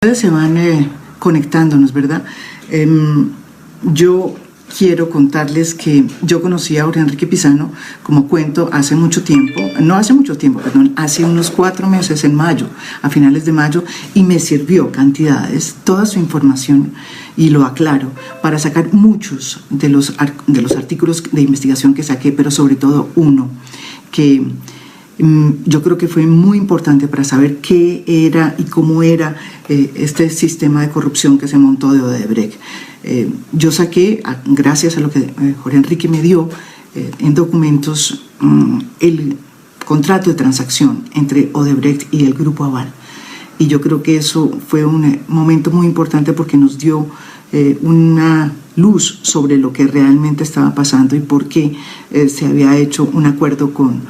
Ustedes se van conectándonos, ¿verdad? Yo quiero contarles que yo conocí a Jorge Enrique Pizano, como cuento, hace mucho tiempo, no hace mucho tiempo, perdón, hace unos 4 meses, en mayo, a finales de mayo, y me sirvió cantidades, toda su información, y lo aclaro, para sacar muchos de los artículos de investigación que saqué, pero sobre todo uno, que yo creo que fue muy importante para saber qué era y cómo era este sistema de corrupción que se montó de Odebrecht. Yo saqué, gracias a lo que Jorge Enrique me dio en documentos, el contrato de transacción entre Odebrecht y el Grupo Aval. Y yo creo que eso fue un momento muy importante porque nos dio una luz sobre lo que realmente estaba pasando y por qué se había hecho un acuerdo con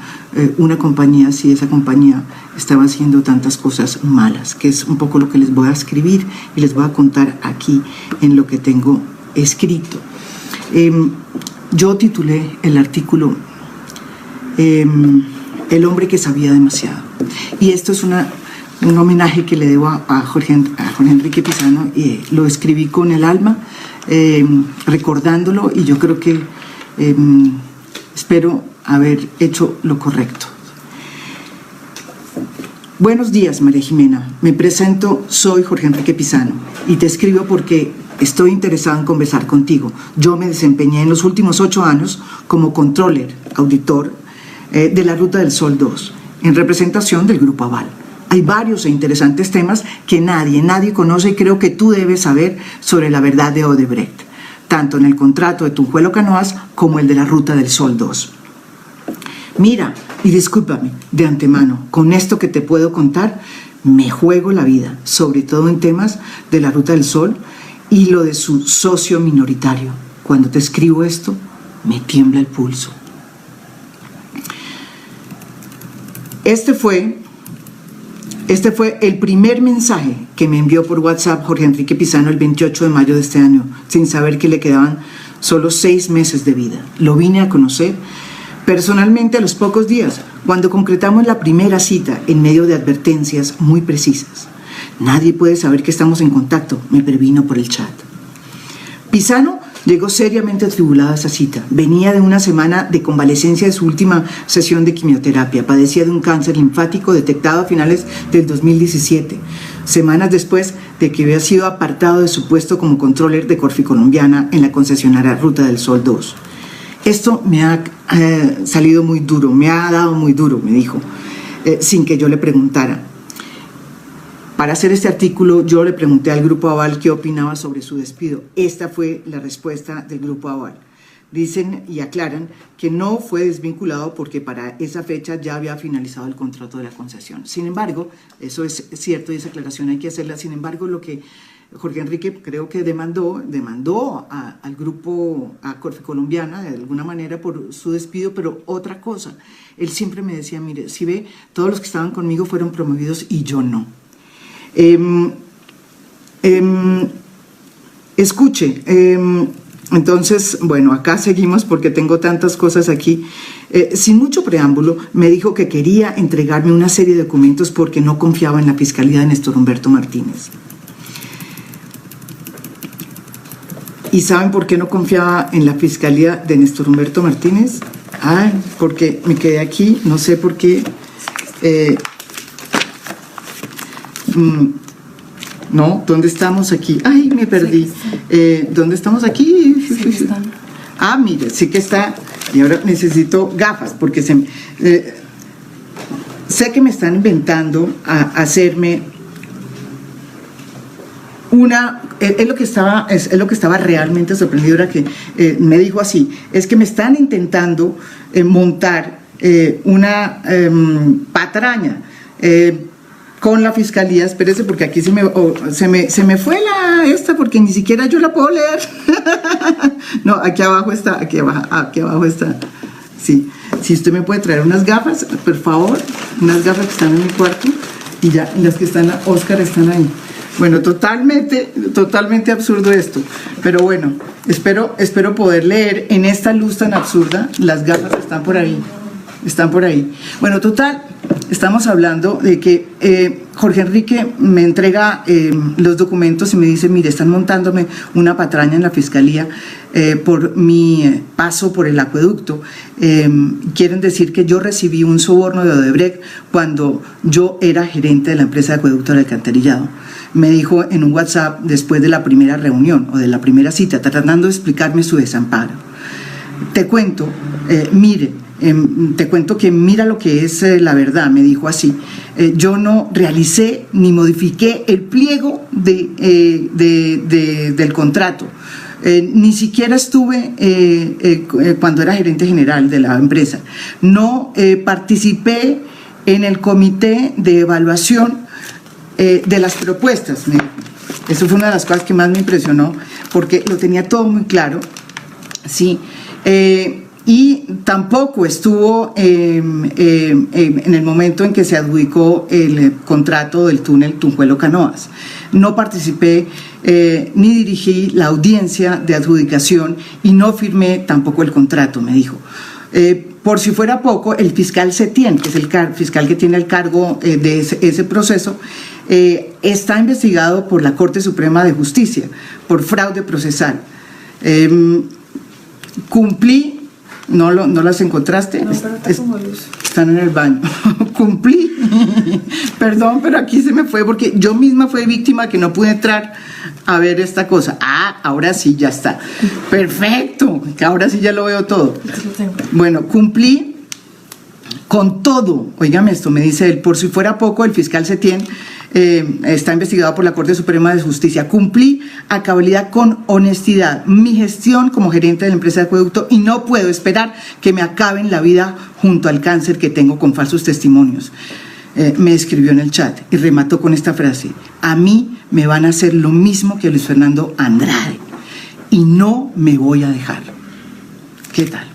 una compañía si esa compañía estaba haciendo tantas cosas malas, que es un poco lo que les voy a escribir y les voy a contar aquí en lo que tengo escrito. Yo titulé el artículo El hombre que sabía demasiado, y esto es un homenaje que le debo a Jorge Enrique Pizano, y lo escribí con el alma, recordándolo, y yo creo que espero haber hecho lo correcto. Buenos días, María Jimena. Me presento, soy Jorge Enrique Pizano, y te escribo porque estoy interesado en conversar contigo. Yo me desempeñé en los últimos 8 años como controller, auditor de la Ruta del Sol 2, en representación del Grupo Aval. Hay varios e interesantes temas que nadie conoce, y creo que tú debes saber sobre la verdad de Odebrecht, tanto en el contrato de Tunjuelo Canoas como el de la Ruta del Sol 2. Mira, y discúlpame de antemano, con esto que te puedo contar, me juego la vida, sobre todo en temas de la Ruta del Sol y lo de su socio minoritario. Cuando te escribo esto, me tiembla el pulso. Este fue el primer mensaje que me envió por WhatsApp Jorge Enrique Pizano el 28 de mayo de este año, sin saber que le quedaban solo 6 meses de vida. Lo vine a conocer personalmente a los pocos días, cuando concretamos la primera cita en medio de advertencias muy precisas. Nadie puede saber que estamos en contacto, me previno por el chat. Pizano llegó seriamente atribulado a esa cita. Venía de una semana de convalecencia de su última sesión de quimioterapia. Padecía de un cáncer linfático detectado a finales del 2017, semanas después de que había sido apartado de su puesto como controller de Corficolombiana en la concesionaria Ruta del Sol 2. Esto me ha salido muy duro, me ha dado muy duro, me dijo, sin que yo le preguntara. Para hacer este artículo, yo le pregunté al Grupo Aval qué opinaba sobre su despido. Esta fue la respuesta del Grupo Aval. Dicen y aclaran que no fue desvinculado porque para esa fecha ya había finalizado el contrato de la concesión. Sin embargo, eso es cierto y esa aclaración hay que hacerla. Sin embargo, lo que Jorge Enrique creo que demandó al grupo, a Corficolombiana, de alguna manera por su despido, pero otra cosa. Él siempre me decía, mire, si ve, todos los que estaban conmigo fueron promovidos y yo no. Escuche, entonces, bueno, acá seguimos porque tengo tantas cosas aquí. Sin mucho preámbulo, me dijo que quería entregarme una serie de documentos porque no confiaba en la fiscalía de Néstor Humberto Martínez. ¿Y saben por qué no confiaba en la fiscalía de Néstor Humberto Martínez? Porque me quedé aquí, no sé por qué. No, ¿dónde estamos aquí? Ay, me perdí. ¿Dónde estamos aquí? Sí, mire, sí que está. Y ahora necesito gafas porque sé que me están inventando a hacerme una. Es lo que estaba realmente sorprendido, era que me dijo así, es que me están intentando montar una patraña con la fiscalía. Espérese porque aquí se me fue esta porque ni siquiera yo la puedo leer. No, aquí abajo está. Sí, si usted me puede traer unas gafas, por favor, unas gafas que están en mi cuarto, y ya, y las que están, Oscar, están ahí. Bueno, totalmente absurdo esto, pero bueno, espero poder leer en esta luz tan absurda. Las gafas están por ahí. Bueno, total, estamos hablando de que Jorge Enrique me entrega los documentos y me dice, mire, están montándome una patraña en la fiscalía por mi paso por el acueducto. Quieren decir que yo recibí un soborno de Odebrecht cuando yo era gerente de la empresa de acueducto del alcantarillado. Me dijo en un WhatsApp después de la primera reunión o de la primera cita, tratando de explicarme su desamparo. Te cuento, te cuento que mira lo que es la verdad, me dijo así. Yo no realicé ni modifiqué el pliego del contrato. Ni siquiera estuve cuando era gerente general de la empresa. No participé en el comité de evaluación de las propuestas. Eso fue una de las cosas que más me impresionó, porque lo tenía todo muy claro. Sí. Y tampoco estuvo en el momento en que se adjudicó el contrato del túnel Tunjuelo-Canoas. No participé ni dirigí la audiencia de adjudicación y no firmé tampoco el contrato, me dijo. Por si fuera poco, el fiscal Setién, que es el fiscal que tiene el cargo de ese proceso, está investigado por la Corte Suprema de Justicia por fraude procesal. Cumplí. ¿No las encontraste? No, pero está como luz. Están en el baño. Cumplí. Perdón, pero aquí se me fue porque yo misma fui víctima que no pude entrar a ver esta cosa. Ahora sí, ya está. Perfecto, que ahora sí ya lo veo todo. Bueno, cumplí con todo. Óigame esto, me dice él, por si fuera poco, el fiscal Setién está investigado por la Corte Suprema de Justicia. Cumplí a cabalidad con honestidad mi gestión como gerente de la empresa de acueducto y no puedo esperar que me acaben la vida junto al cáncer que tengo con falsos testimonios. Me escribió en el chat y remató con esta frase: a mí me van a hacer lo mismo que a Luis Fernando Andrade y no me voy a dejar. ¿Qué tal?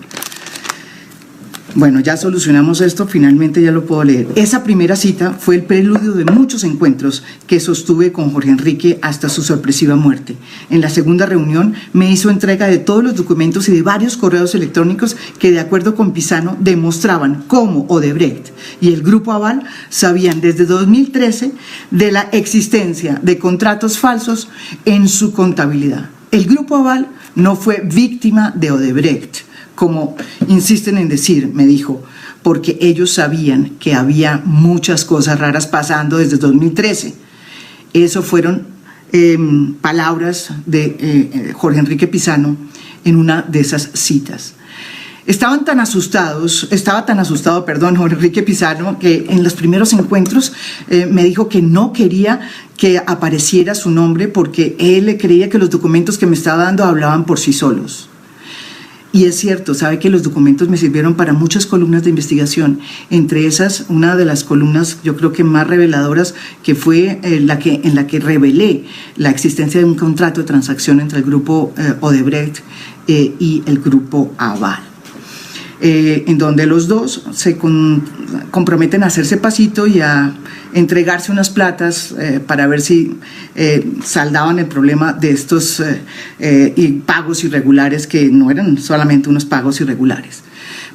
Bueno, ya solucionamos esto, finalmente ya lo puedo leer. Esa primera cita fue el preludio de muchos encuentros que sostuve con Jorge Enrique hasta su sorpresiva muerte. En la segunda reunión me hizo entrega de todos los documentos y de varios correos electrónicos que, de acuerdo con Pisano, demostraban cómo Odebrecht y el Grupo Aval sabían desde 2013 de la existencia de contratos falsos en su contabilidad. El Grupo Aval no fue víctima de Odebrecht, como insisten en decir, me dijo, porque ellos sabían que había muchas cosas raras pasando desde 2013. Eso fueron palabras de Jorge Enrique Pisano en una de esas citas. Estaba tan asustado, Jorge Enrique Pisano, que en los primeros encuentros me dijo que no quería que apareciera su nombre porque él creía que los documentos que me estaba dando hablaban por sí solos. Y es cierto, sabe que los documentos me sirvieron para muchas columnas de investigación, entre esas una de las columnas yo creo que más reveladoras, que fue en la que revelé la existencia de un contrato de transacción entre el grupo Odebrecht y el grupo Aval, en donde los dos se comprometen a hacerse pasito y a entregarse unas platas para ver si saldaban el problema de estos pagos irregulares, que no eran solamente unos pagos irregulares.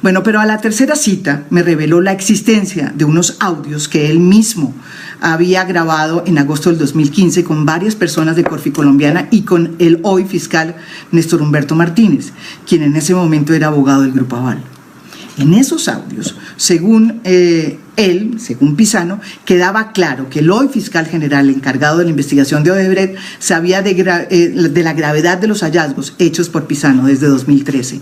Bueno, pero a la tercera cita me reveló la existencia de unos audios que él mismo había grabado en agosto del 2015 con varias personas de Corfi Colombiana y con el hoy fiscal Néstor Humberto Martínez, quien en ese momento era abogado del Grupo Aval. En esos audios, según según Pisano, quedaba claro que el hoy fiscal general encargado de la investigación de Odebrecht sabía de la gravedad de los hallazgos hechos por Pisano desde 2013.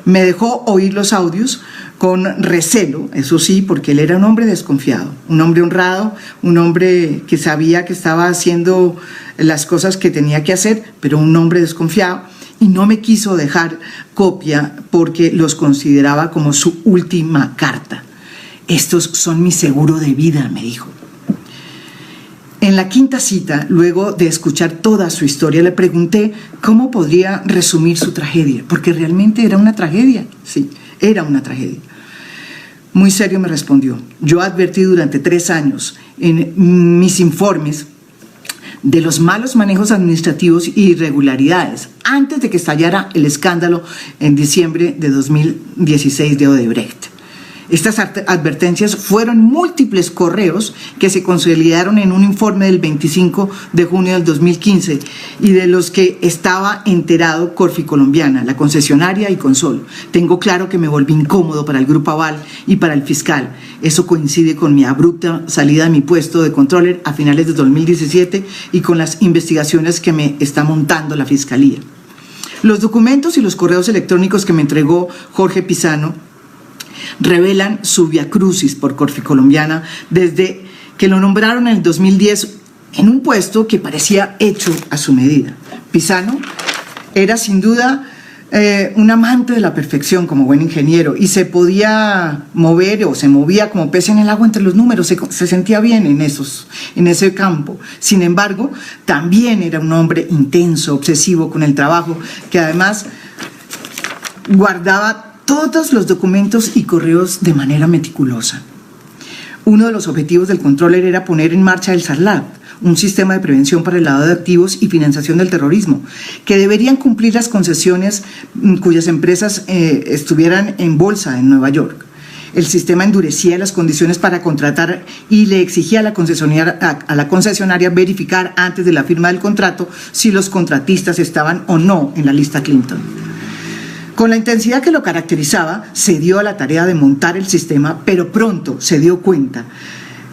Me dejó oír los audios con recelo, eso sí, porque él era un hombre desconfiado, un hombre honrado, un hombre que sabía que estaba haciendo las cosas que tenía que hacer, pero un hombre desconfiado. Y no me quiso dejar copia porque los consideraba como su última carta. Estos son mi seguro de vida, me dijo. En la quinta cita, luego de escuchar toda su historia, le pregunté cómo podría resumir su tragedia, porque realmente era una tragedia, sí, era una tragedia. Muy serio me respondió: yo advertí durante 3 años en mis informes de los malos manejos administrativos y irregularidades antes de que estallara el escándalo en diciembre de 2016 de Odebrecht. Estas advertencias fueron múltiples correos que se consolidaron en un informe del 25 de junio del 2015 y de los que estaba enterado Corficolombiana, la concesionaria y Consol. Tengo claro que me volví incómodo para el Grupo Aval y para el fiscal. Eso coincide con mi abrupta salida de mi puesto de controller a finales de 2017 y con las investigaciones que me está montando la Fiscalía. Los documentos y los correos electrónicos que me entregó Jorge Pizano revelan su viacrucis por Corficolombiana desde que lo nombraron en el 2010 en un puesto que parecía hecho a su medida. Pizano era sin duda un amante de la perfección como buen ingeniero y se podía mover o se movía como pez en el agua entre los números, se sentía bien en ese campo. Sin embargo, también era un hombre intenso, obsesivo con el trabajo, que además guardaba todos los documentos y correos de manera meticulosa. Uno de los objetivos del controller era poner en marcha el SARLAT, un sistema de prevención para el lavado de activos y financiación del terrorismo, que deberían cumplir las concesiones cuyas empresas estuvieran en bolsa en Nueva York. El sistema endurecía las condiciones para contratar y le exigía a la concesionaria verificar antes de la firma del contrato si los contratistas estaban o no en la lista Clinton. Con la intensidad que lo caracterizaba, se dio a la tarea de montar el sistema, pero pronto se dio cuenta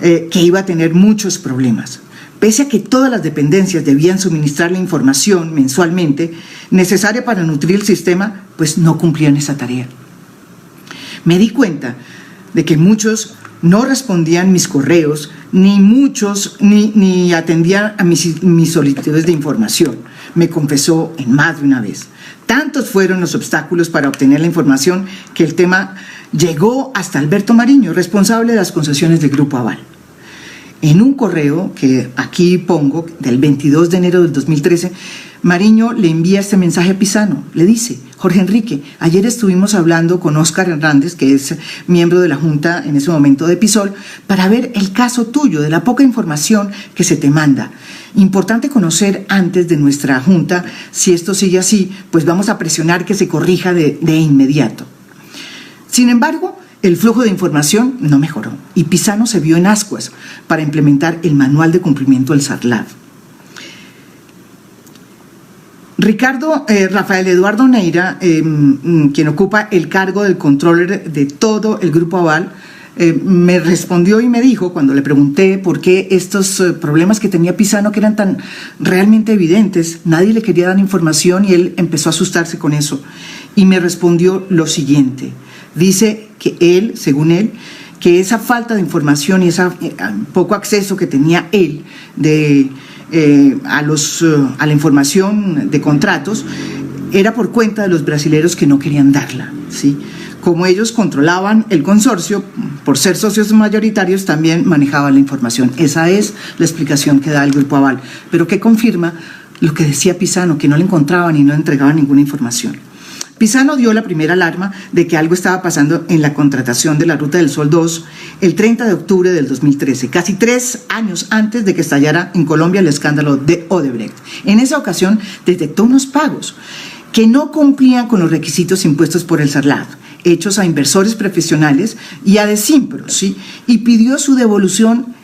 que iba a tener muchos problemas. Pese a que todas las dependencias debían suministrar la información mensualmente necesaria para nutrir el sistema, pues no cumplían esa tarea. Me di cuenta de que muchos no respondían mis correos, ni atendían a mis solicitudes de información. Me confesó en más de una vez. Tantos fueron los obstáculos para obtener la información que el tema llegó hasta Alberto Mariño, responsable de las concesiones del Grupo Aval. En un correo que aquí pongo, del 22 de enero del 2013, Mariño le envía este mensaje a Pizano. Le dice: Jorge Enrique, ayer estuvimos hablando con Óscar Hernández, que es miembro de la Junta en ese momento de Pisol, para ver el caso tuyo, de la poca información que se te manda. Importante conocer antes de nuestra Junta, si esto sigue así, pues vamos a presionar que se corrija de inmediato. Sin embargo, el flujo de información no mejoró y Pizano se vio en ascuas para implementar el manual de cumplimiento del SARLAT. Rafael Eduardo Neira, quien ocupa el cargo del controller de todo el Grupo Aval, me respondió y me dijo, cuando le pregunté por qué estos problemas que tenía Pizano, que eran tan realmente evidentes, nadie le quería dar información y él empezó a asustarse con eso. Y me respondió lo siguiente: dice que él, según él, que esa falta de información y ese poco acceso que tenía él a la información de contratos era por cuenta de los brasileros que no querían darla, ¿sí? Como ellos controlaban el consorcio, por ser socios mayoritarios, también manejaban la información. Esa es la explicación que da el Grupo Aval, pero que confirma lo que decía Pizano, que no le encontraban y no le entregaban ninguna información. Pizano dio la primera alarma de que algo estaba pasando en la contratación de la Ruta del Sol 2 el 30 de octubre del 2013, casi 3 años antes de que estallara en Colombia el escándalo de Odebrecht. En esa ocasión detectó unos pagos que no cumplían con los requisitos impuestos por el SARLAT, hechos a inversores profesionales y a Desimpro, ¿sí? Y pidió su devolución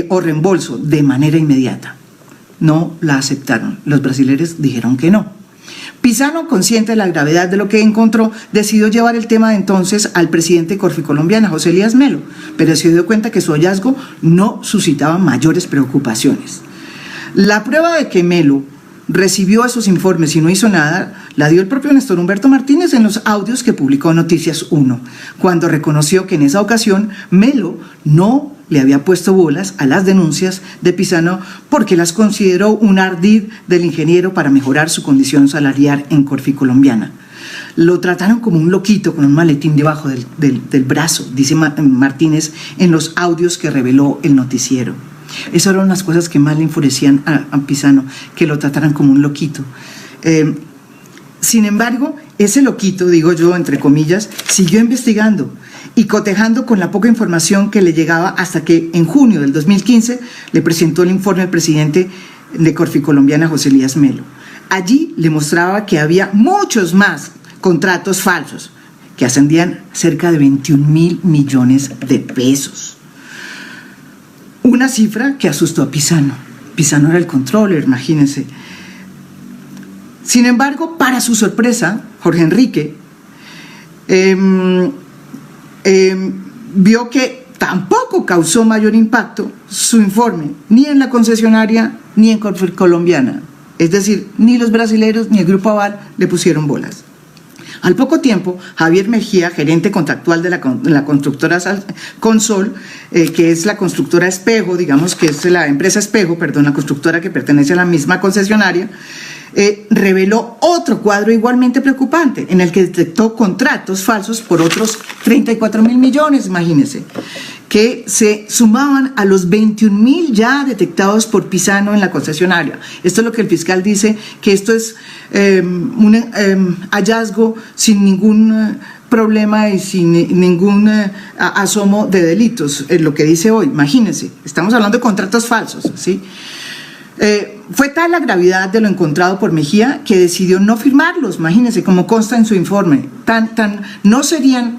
o reembolso de manera inmediata. No la aceptaron. Los brasileños dijeron que no. Pizano, consciente de la gravedad de lo que encontró, decidió llevar el tema de entonces al presidente de Corficolombiana, José Elías Melo, pero se dio cuenta que su hallazgo no suscitaba mayores preocupaciones. La prueba de que Melo recibió esos informes y no hizo nada la dio el propio Néstor Humberto Martínez en los audios que publicó Noticias 1, cuando reconoció que en esa ocasión Melo no le había puesto bolas a las denuncias de Pizano porque las consideró un ardid del ingeniero para mejorar su condición salarial en Corficolombiana. Lo trataron como un loquito con un maletín debajo del brazo, dice Martínez en los audios que reveló el noticiero. Esas eran las cosas que más le enfurecían a Pizano, que lo trataran como un loquito. Sin embargo, ese loquito, digo yo, entre comillas, siguió investigando y cotejando con la poca información que le llegaba hasta que en junio del 2015 le presentó el informe al presidente de Corficolombiana, José Elías Melo. Allí le mostraba que había muchos más contratos falsos que ascendían cerca de 21.000 millones de pesos. Una cifra que asustó a Pisano. Pisano era el controller, imagínense. Sin embargo, para su sorpresa, Jorge Enrique vio que tampoco causó mayor impacto su informe, ni en la concesionaria ni en Colombiana. Es decir, ni los brasileros ni el Grupo Aval le pusieron bolas. Al poco tiempo, Javier Mejía, gerente contractual de la constructora Consol, que es la constructora Espejo, digamos que es la empresa Espejo, perdón, la constructora que pertenece a la misma concesionaria, reveló otro cuadro igualmente preocupante, en el que detectó contratos falsos por otros 34.000 millones, imagínense, que se sumaban a los 21.000 ya detectados por Pisano en la concesionaria. Esto es lo que el fiscal dice, que esto es un hallazgo sin ningún problema y sin ningún asomo de delitos, es lo que dice hoy. Imagínense, estamos hablando de contratos falsos, ¿sí? Fue tal la gravedad de lo encontrado por Mejía que decidió no firmarlos, imagínense, como consta en su informe. Serían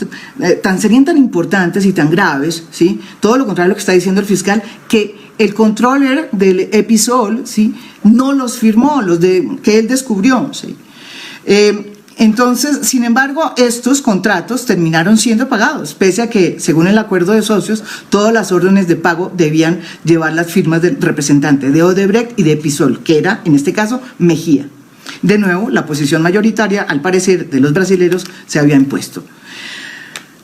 tan importantes y tan graves, ¿sí? Todo lo contrario a lo que está diciendo el fiscal, que el controller del Episol, ¿sí?, no los firmó, que él descubrió, ¿sí? Entonces, sin embargo, estos contratos terminaron siendo pagados, pese a que, según el acuerdo de socios, todas las órdenes de pago debían llevar las firmas del representante de Odebrecht y de Episol, que era, en este caso, Mejía. De nuevo, la posición mayoritaria, al parecer, de los brasileros se había impuesto.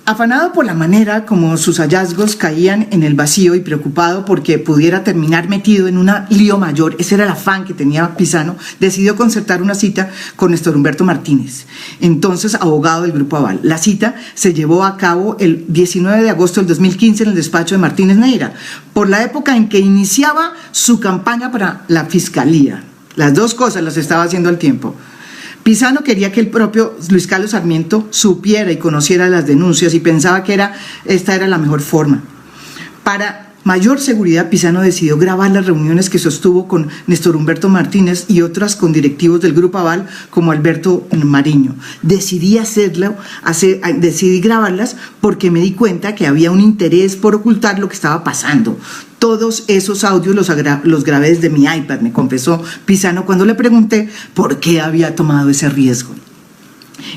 Afanado por la manera como sus hallazgos caían en el vacío y preocupado porque pudiera terminar metido en un lío mayor, ese era el afán que tenía Pisano, decidió concertar una cita con Néstor Humberto Martínez, entonces abogado del Grupo Aval. La cita se llevó a cabo el 19 de agosto del 2015 en el despacho de Martínez Neira, por la época en que iniciaba su campaña para la fiscalía. Las dos cosas las estaba haciendo al tiempo. Pisano quería que el propio Luis Carlos Sarmiento supiera y conociera las denuncias y pensaba que esta era la mejor forma. Para mayor seguridad, Pisano decidió grabar las reuniones que sostuvo con Néstor Humberto Martínez y otras con directivos del Grupo Aval como Alberto Mariño. Decidí grabarlas porque me di cuenta que había un interés por ocultar lo que estaba pasando. Todos esos audios los grabé desde mi iPad, me confesó Pisano cuando le pregunté por qué había tomado ese riesgo.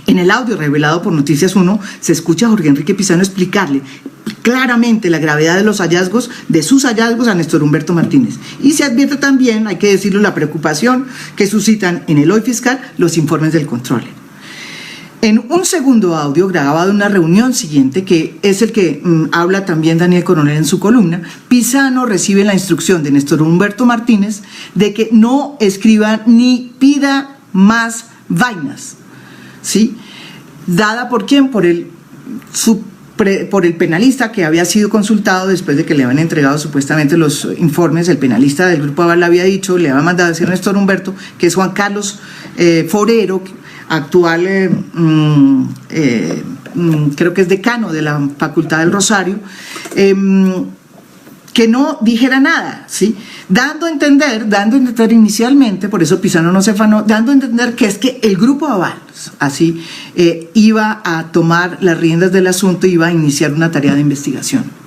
En el audio revelado por Noticias 1 se escucha a Jorge Enrique Pisano explicarle claramente la gravedad de sus hallazgos a Néstor Humberto Martínez. Y se advierte también, hay que decirlo, la preocupación que suscitan en el hoy fiscal los informes del control. En un segundo audio grabado en una reunión siguiente, que es el que habla también Daniel Coronel en su columna, Pisano recibe la instrucción de Néstor Humberto Martínez de que no escriba ni pida más vainas, ¿sí? ¿Dada por quién? Por el penalista que había sido consultado después de que le habían entregado supuestamente los informes. El penalista del Grupo Aval le había dicho, le había mandado a decir a Néstor Humberto, que es Juan Carlos Forero, actual, creo que es decano de la Facultad del Rosario, que no dijera nada, ¿sí? Dando a entender inicialmente, por eso Pisano no se afanó, dando a entender que es que el Grupo Aval, así, iba a tomar las riendas del asunto y iba a iniciar una tarea de investigación.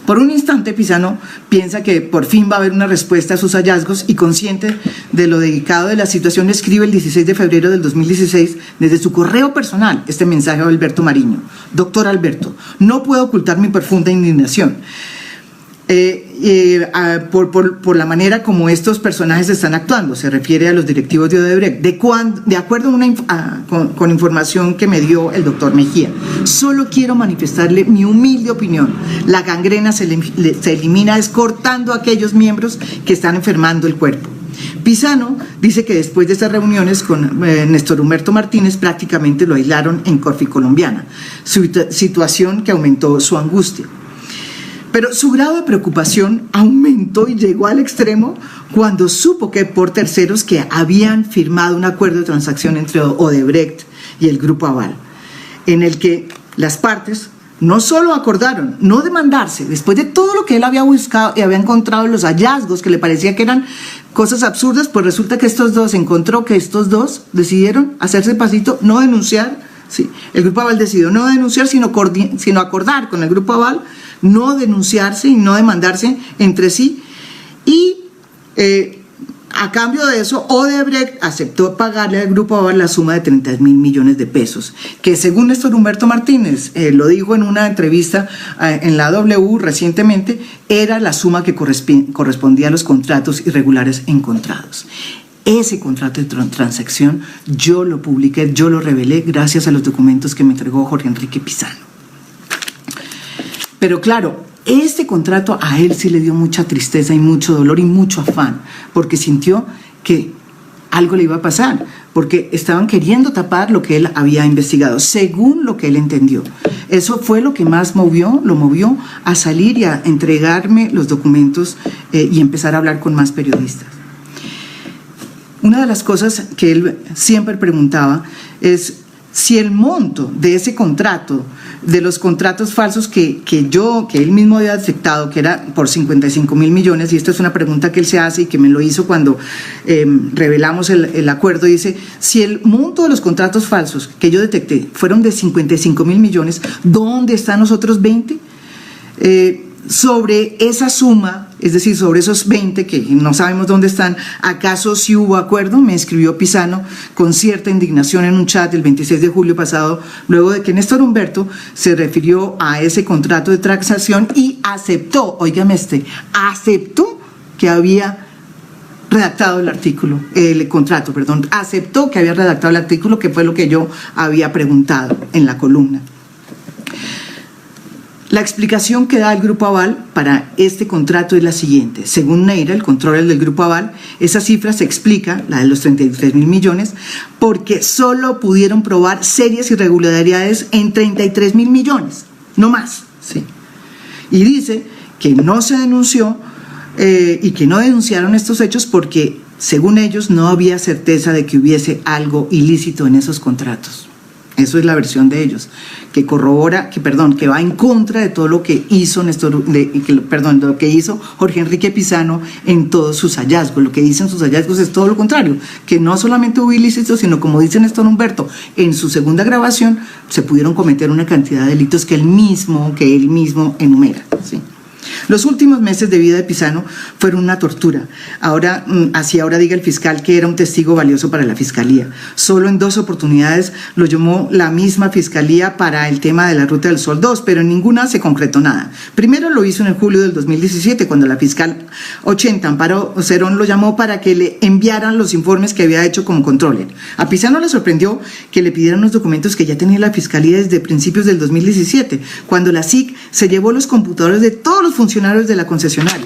Por un instante, Pisano piensa que por fin va a haber una respuesta a sus hallazgos y, consciente de lo delicado de la situación, escribe el 16 de febrero del 2016 desde su correo personal este mensaje a Alberto Mariño. Doctor Alberto, no puedo ocultar mi profunda indignación por la manera como estos personajes están actuando. Se refiere a los directivos de Odebrecht, de acuerdo con información que me dio el doctor Mejía. Solo quiero manifestarle mi humilde opinión. La gangrena se elimina cortando a aquellos miembros que están enfermando el cuerpo. Pisano dice que después de estas reuniones con Néstor Humberto Martínez prácticamente lo aislaron en Corfi Colombiana, situación que aumentó su angustia. Pero su grado de preocupación aumentó y llegó al extremo cuando supo que por terceros que habían firmado un acuerdo de transacción entre Odebrecht y el Grupo Aval, en el que las partes no solo acordaron no demandarse, después de todo lo que él había buscado y había encontrado los hallazgos que le parecía que eran cosas absurdas, pues resulta que estos dos decidieron hacerse pasito, no denunciar, Sí. El Grupo Aval decidió no denunciar, sino acordar con el Grupo Aval, no denunciarse y no demandarse entre sí. Y a cambio de eso, Odebrecht aceptó pagarle al Grupo Aval la suma de 30.000 millones de pesos, que según Néstor Humberto Martínez, lo dijo en una entrevista en la W recientemente, era la suma que correspondía a los contratos irregulares encontrados. Ese contrato de transacción yo lo publiqué, yo lo revelé gracias a los documentos que me entregó Jorge Enrique Pizano. Pero claro, este contrato a él sí le dio mucha tristeza y mucho dolor y mucho afán, porque sintió que algo le iba a pasar, porque estaban queriendo tapar lo que él había investigado, según lo que él entendió. Eso fue lo que más lo movió a salir y a entregarme los documentos y empezar a hablar con más periodistas. Una de las cosas que él siempre preguntaba es si el monto de ese contrato, de los contratos falsos que él mismo había aceptado, que era por 55.000 millones, y esta es una pregunta que él se hace y que me lo hizo cuando revelamos el acuerdo, dice, si el monto de los contratos falsos que yo detecté fueron de 55.000 millones, ¿dónde están los otros 20? Sobre esa suma, es decir, sobre esos 20 que no sabemos dónde están, ¿acaso sí hubo acuerdo? Me escribió Pizano con cierta indignación en un chat el 26 de julio pasado, luego de que Néstor Humberto se refirió a ese contrato de transacción y aceptó, óigame aceptó que había redactado aceptó que había redactado el artículo, que fue lo que yo había preguntado en la columna. La explicación que da el Grupo Aval para este contrato es la siguiente. Según Neira, el controller del Grupo Aval, esa cifra se explica, la de los 33.000 millones, porque solo pudieron probar serias irregularidades en 33.000 millones, no más. ¿Sí? Y dice que no se denunció y que no denunciaron estos hechos porque, según ellos, no había certeza de que hubiese algo ilícito en esos contratos. Eso es la versión de ellos, que va en contra de todo lo que hizo lo que hizo Jorge Enrique Pizano en todos sus hallazgos. Lo que dicen sus hallazgos es todo lo contrario, que no solamente hubo ilícitos, sino, como dice Néstor Humberto, en su segunda grabación se pudieron cometer una cantidad de delitos que él mismo enumera, ¿sí? Los últimos meses de vida de Pizano fueron una tortura. Ahora diga el fiscal que era un testigo valioso para la fiscalía. Solo en 2 oportunidades lo llamó la misma fiscalía para el tema de la Ruta del Sol 2, pero en ninguna se concretó nada. Primero lo hizo en el julio del 2017, cuando la fiscal 80, Amparo Cerón, lo llamó para que le enviaran los informes que había hecho como controller. A Pizano le sorprendió que le pidieran los documentos que ya tenía la fiscalía desde principios del 2017, cuando la SIC se llevó los computadores de todos los funcionarios de la concesionaria.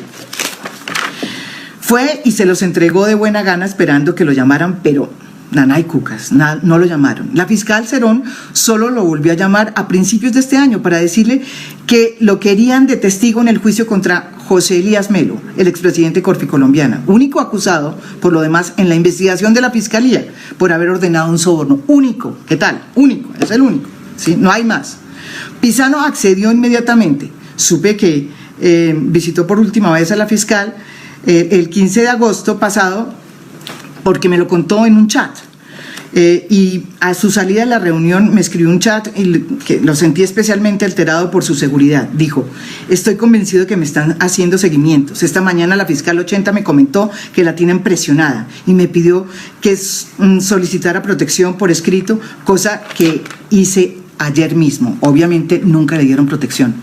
Fue y se los entregó de buena gana esperando que lo llamaran, pero nana y cucas, no lo llamaron. La fiscal Cerón solo lo volvió a llamar a principios de este año para decirle que lo querían de testigo en el juicio contra José Elías Melo, el expresidente de Corficolombiana, único acusado, por lo demás, en la investigación de la fiscalía por haber ordenado un soborno. Único, ¿qué tal? Único, es el único, ¿sí? No hay más. Pizano accedió inmediatamente. Supe que visitó por última vez a la fiscal el 15 de agosto pasado, porque me lo contó en un chat. Y a su salida de la reunión me escribió un chat que lo sentí especialmente alterado por su seguridad. Dijo: estoy convencido de que me están haciendo seguimientos. Esta mañana la fiscal 80 me comentó que la tienen presionada y me pidió que solicitara protección por escrito, cosa que hice ayer mismo. Obviamente nunca le dieron protección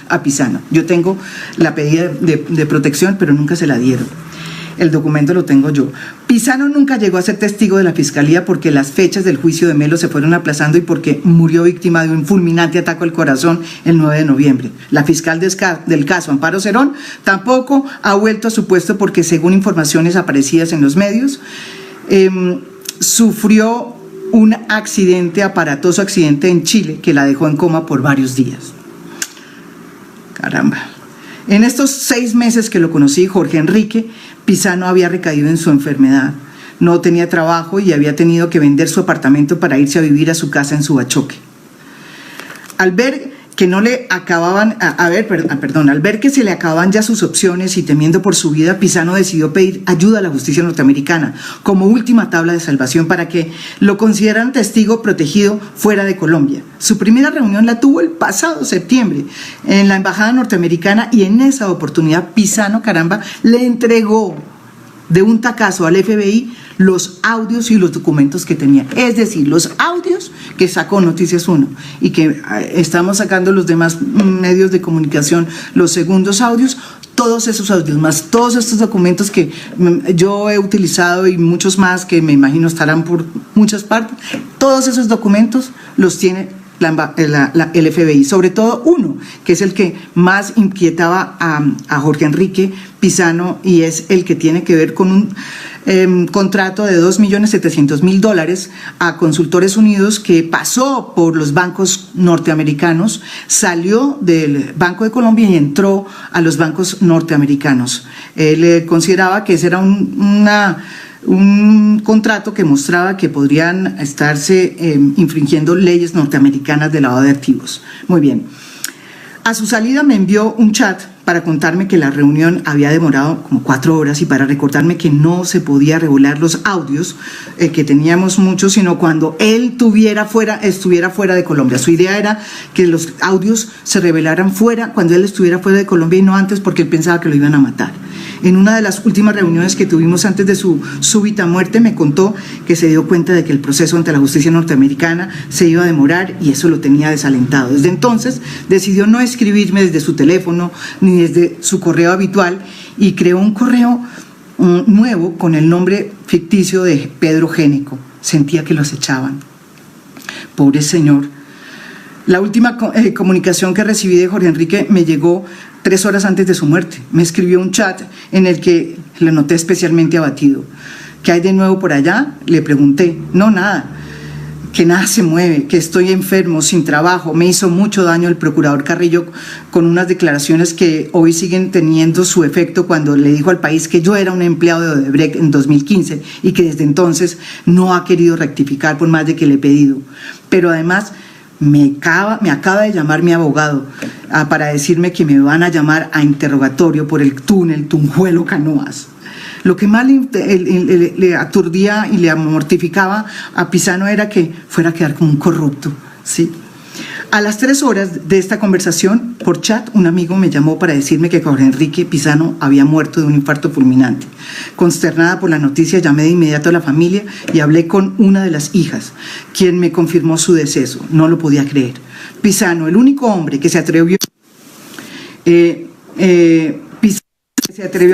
a Pizano. Yo tengo la pedida de protección, pero nunca se la dieron. El documento lo tengo yo. Pizano nunca llegó a ser testigo de la fiscalía porque las fechas del juicio de Melo se fueron aplazando y porque murió víctima de un fulminante ataque al corazón el 9 de noviembre. La fiscal del caso, Amparo Cerón, tampoco ha vuelto a su puesto porque, según informaciones aparecidas en los medios, sufrió un aparatoso accidente en Chile que la dejó en coma por varios días. Caramba. En estos 6 meses que lo conocí, Jorge Enrique Pizano había recaído en su enfermedad. No tenía trabajo y había tenido que vender su apartamento para irse a vivir a su casa en Subachoque. Al ver que no le acababan, al ver que se le acababan ya sus opciones y temiendo por su vida, Pisano decidió pedir ayuda a la justicia norteamericana como última tabla de salvación para que lo consideraran testigo protegido fuera de Colombia. Su primera reunión la tuvo el pasado septiembre en la embajada norteamericana y en esa oportunidad Pisano, caramba, le entregó de un tacazo al FBI los audios y los documentos que tenía, es decir, los audios que sacó Noticias 1 y que estamos sacando los demás medios de comunicación, los segundos audios, todos esos audios más todos estos documentos que yo he utilizado y muchos más que me imagino estarán por muchas partes, todos esos documentos los tiene el FBI, sobre todo uno, que es el que más inquietaba a Jorge Enrique Pisano y es el que tiene que ver con un contrato de $2.700.000 a Consultores Unidos que pasó por los bancos norteamericanos, salió del Banco de Colombia y entró a los bancos norteamericanos. Él consideraba que ese era un contrato que mostraba que podrían estarse infringiendo leyes norteamericanas de lavado de activos. Muy bien. A su salida me envió un chat para contarme que la reunión había demorado como 4 horas y para recordarme que no se podía revelar los audios, que teníamos muchos, sino cuando él estuviera fuera de Colombia. Su idea era que los audios se revelaran cuando él estuviera fuera de Colombia y no antes, porque él pensaba que lo iban a matar. En una de las últimas reuniones que tuvimos antes de su súbita muerte me contó que se dio cuenta de que el proceso ante la justicia norteamericana se iba a demorar y eso lo tenía desalentado. Desde entonces decidió no escribirme desde su teléfono ni desde su correo habitual y creó un correo nuevo con el nombre ficticio de Pedro Génico. Sentía que lo acechaban. Pobre señor. La última comunicación que recibí de Jorge Enrique me llegó 3 horas antes de su muerte. Me escribió un chat en el que le noté especialmente abatido. ¿Qué hay de nuevo por allá? Le pregunté. No, nada. Que nada se mueve, que estoy enfermo, sin trabajo. Me hizo mucho daño el procurador Carrillo con unas declaraciones que hoy siguen teniendo su efecto cuando le dijo al país que yo era un empleado de Odebrecht en 2015 y que desde entonces no ha querido rectificar por más de que le he pedido. Pero además me acaba de llamar mi abogado para decirme que me van a llamar a interrogatorio por el túnel Tunjuelo Canoas. Lo que más le aturdía y le mortificaba a Pisano era que fuera a quedar como un corrupto, ¿sí? A las 3 horas de esta conversación, por chat, un amigo me llamó para decirme que Jorge Enrique Pisano había muerto de un infarto fulminante. Consternada por la noticia, llamé de inmediato a la familia y hablé con una de las hijas, quien me confirmó su deceso. No lo podía creer. Pisano, el único hombre que se atrevió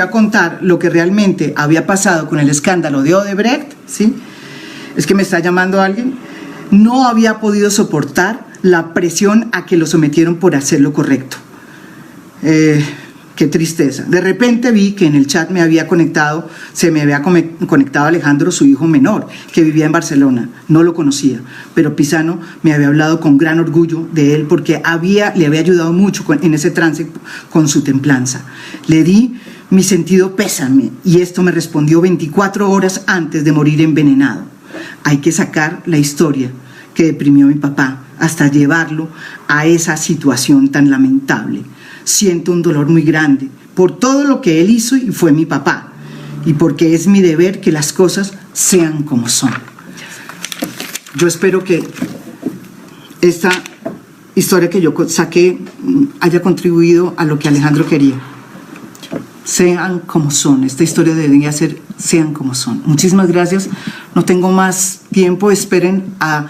a contar lo que realmente había pasado con el escándalo de Odebrecht, ¿sí? Es que me está llamando alguien. No había podido soportar la presión a que lo sometieron por hacer lo correcto. Qué tristeza. De repente vi que en el chat se me había conectado Alejandro, su hijo menor, que vivía en Barcelona. No lo conocía, pero Pisano me había hablado con gran orgullo de él porque le había ayudado mucho en ese trance con su templanza. Le di mi sentido pésame y esto me respondió 24 horas antes de morir envenenado. Hay que sacar la historia que deprimió a mi papá hasta llevarlo a esa situación tan lamentable. Siento un dolor muy grande por todo lo que él hizo y fue mi papá, y porque es mi deber que las cosas sean como son. Yo espero que esta historia que yo saqué haya contribuido a lo que Alejandro quería. Sean como son, esta historia debería ser sean como son. Muchísimas gracias, no tengo más tiempo, esperen a